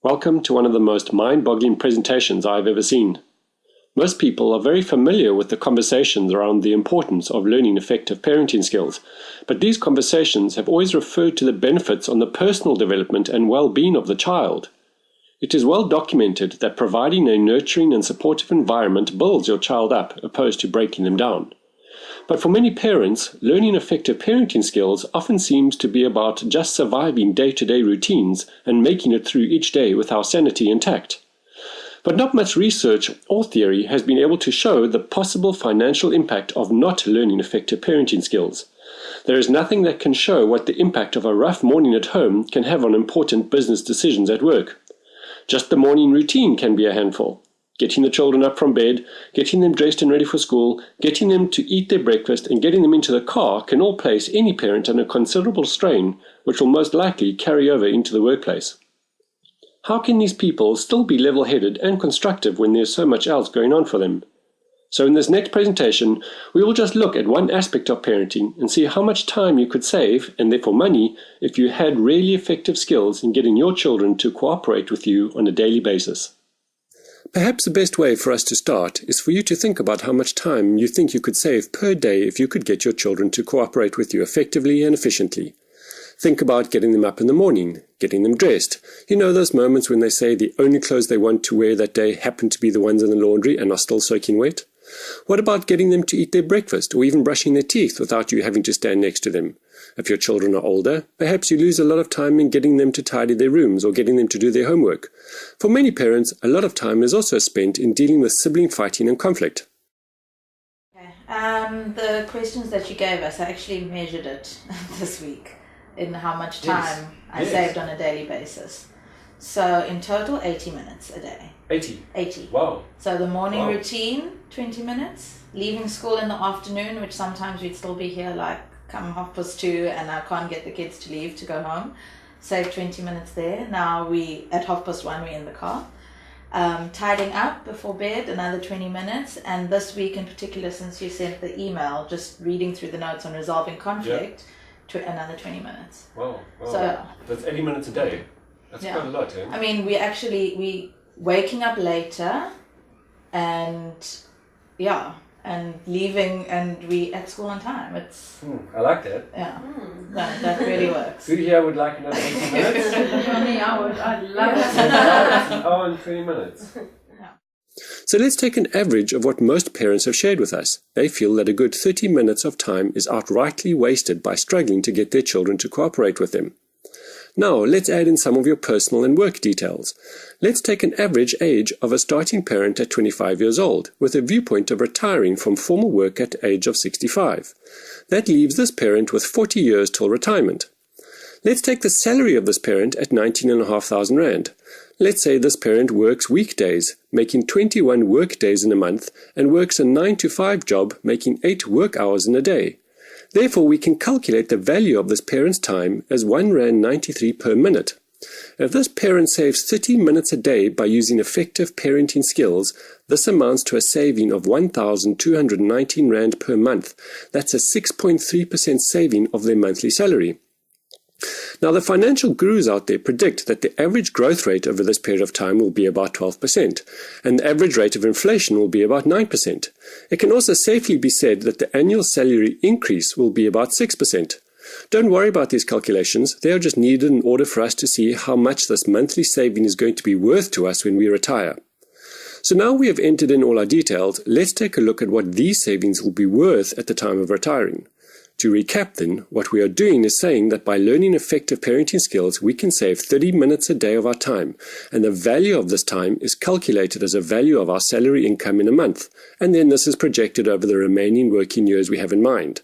Welcome to one of the most mind-boggling presentations I've ever seen. Most people are very familiar with the conversations around the importance of learning effective parenting skills, but these conversations have always referred to the benefits on the personal development and well-being of the child. It is well documented that providing a nurturing and supportive environment builds your child up, opposed to breaking them down. But for many parents, learning effective parenting skills often seems to be about just surviving day-to-day routines and making it through each day with our sanity intact. But not much research or theory has been able to show the possible financial impact of not learning effective parenting skills. There is nothing that can show what the impact of a rough morning at home can have on important business decisions at work. Just the morning routine can be a handful. Getting the children up from bed, getting them dressed and ready for school, getting them to eat their breakfast, and getting them into the car can all place any parent under considerable strain, which will most likely carry over into the workplace. How can these people still be level-headed and constructive when there's so much else going on for them? So in this next presentation, we will just look at one aspect of parenting and see how much time you could save, and therefore money, if you had really effective skills in getting your children to cooperate with you on a daily basis. Perhaps the best way for us to start is for you to think about how much time you think you could save per day if you could get your children to cooperate with you effectively and efficiently. Think about getting them up in the morning, getting them dressed. You know those moments when they say the only clothes they want to wear that day happen to be the ones in the laundry and are still soaking wet? What about getting them to eat their breakfast or even brushing their teeth without you having to stand next to them? If your children are older, perhaps you lose a lot of time in getting them to tidy their rooms or getting them to do their homework. For many parents, a lot of time is also spent in dealing with sibling fighting and conflict. Okay. The questions that you gave us, I actually measured it this week in how much time I saved on a daily basis. So in total, 80 minutes a day. 80? Wow. So the morning routine, 20 minutes. Leaving school in the afternoon, which sometimes we'd still be here like come 2:30 and I can't get the kids to leave to go home. Save 20 minutes there. Now at 1:30 we're in the car. Tidying up before bed, another 20 minutes. And this week in particular, since you sent the email, just reading through the notes on resolving conflict, another 20 minutes. Wow. So that's 80 minutes a day. That's quite a lot, eh? I mean, we waking up later and leaving, and we at school on time. It's I like that. Yeah, that really works. Who here would like another 80 minutes? For me, I'd love it. An hour and 20 minutes. So let's take an average of what most parents have shared with us. They feel that a good 30 minutes of time is outrightly wasted by struggling to get their children to cooperate with them. Now, let's add in some of your personal and work details. Let's take an average age of a starting parent at 25 years old, with a viewpoint of retiring from formal work at the age of 65. That leaves this parent with 40 years till retirement. Let's take the salary of this parent at 19,500 Rand. Let's say this parent works weekdays, making 21 work days in a month, and works a 9-to-5 job, making 8 work hours in a day. Therefore, we can calculate the value of this parent's time as R1.93 per minute. If this parent saves 30 minutes a day by using effective parenting skills, this amounts to a saving of 1,219 Rand per month. That's a 6.3% saving of their monthly salary. Now, the financial gurus out there predict that the average growth rate over this period of time will be about 12%, and the average rate of inflation will be about 9%. It can also safely be said that the annual salary increase will be about 6%. Don't worry about these calculations. They are just needed in order for us to see how much this monthly saving is going to be worth to us when we retire. So now we have entered in all our details, let's take a look at what these savings will be worth at the time of retiring. To recap then, what we are doing is saying that by learning effective parenting skills, we can save 30 minutes a day of our time, and the value of this time is calculated as a value of our salary income in a month, and then this is projected over the remaining working years we have in mind.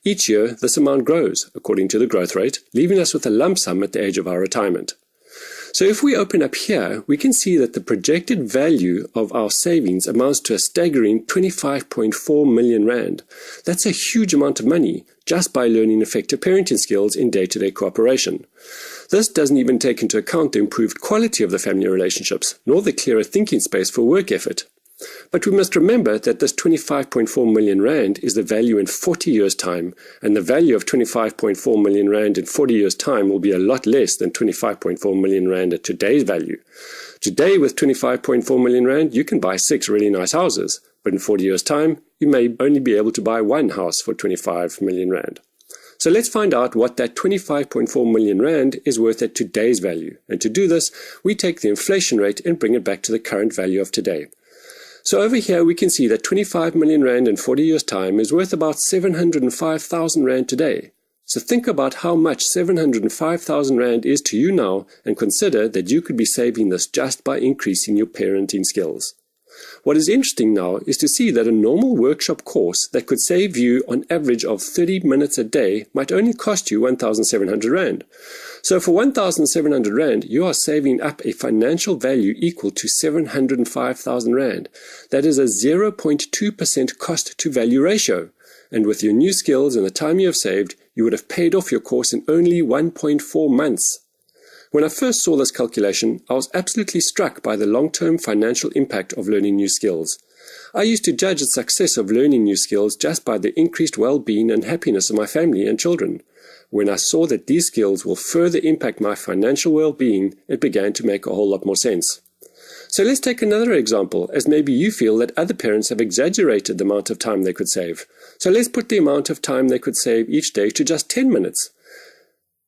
Each year, this amount grows, according to the growth rate, leaving us with a lump sum at the age of our retirement. So if we open up here, we can see that the projected value of our savings amounts to a staggering 25.4 million Rand. That's a huge amount of money, just by learning effective parenting skills in day-to-day cooperation. This doesn't even take into account the improved quality of the family relationships, nor the clearer thinking space for work effort. But we must remember that this 25.4 million rand is the value in 40 years' time, and the value of 25.4 million rand in 40 years' time will be a lot less than 25.4 million rand at today's value. Today, with 25.4 million rand, you can buy 6 really nice houses, but in 40 years' time, you may only be able to buy 1 house for 25 million rand. So let's find out what that 25.4 million rand is worth at today's value. And to do this, we take the inflation rate and bring it back to the current value of today. So over here we can see that 25 million rand in 40 years' time is worth about 705,000 rand today. So think about how much 705,000 rand is to you now, and consider that you could be saving this just by increasing your parenting skills. What is interesting now is to see that a normal workshop course that could save you on average of 30 minutes a day might only cost you 1,700 rand. So for 1,700 rand, you are saving up a financial value equal to 705,000 rand. That is a 0.2% cost to value ratio. And with your new skills and the time you have saved, you would have paid off your course in only 1.4 months. When I first saw this calculation, I was absolutely struck by the long-term financial impact of learning new skills. I used to judge the success of learning new skills just by the increased well-being and happiness of my family and children. When I saw that these skills will further impact my financial well-being, it began to make a whole lot more sense. So let's take another example, as maybe you feel that other parents have exaggerated the amount of time they could save. So let's put the amount of time they could save each day to just 10 minutes.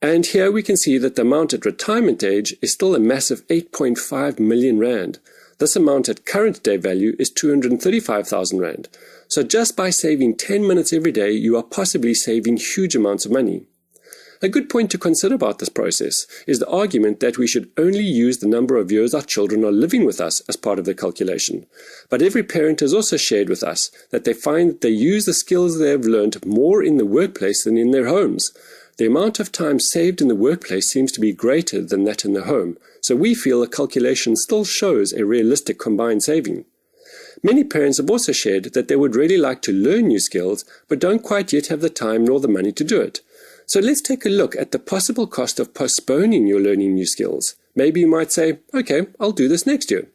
And here we can see that the amount at retirement age is still a massive 8.5 million rand. This amount at current day value is 235,000 rand. So just by saving 10 minutes every day, you are possibly saving huge amounts of money. A good point to consider about this process is the argument that we should only use the number of years our children are living with us as part of the calculation. But every parent has also shared with us that they find that they use the skills they have learned more in the workplace than in their homes. The amount of time saved in the workplace seems to be greater than that in the home, so we feel the calculation still shows a realistic combined saving. Many parents have also shared that they would really like to learn new skills, but don't quite yet have the time nor the money to do it. So let's take a look at the possible cost of postponing your learning new skills. Maybe you might say, okay, I'll do this next year.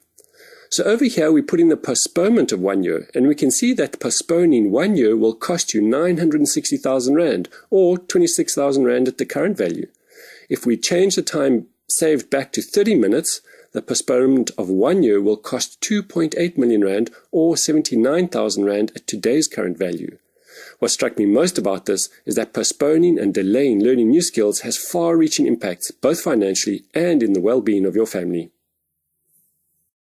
So over here we put in the postponement of 1 year, and we can see that postponing 1 year will cost you 960,000 rand, or 26,000 rand at the current value. If we change the time saved back to 30 minutes, the postponement of 1 year will cost 2.8 million rand, or 79,000 rand at today's current value. What struck me most about this is that postponing and delaying learning new skills has far-reaching impacts, both financially and in the well-being of your family.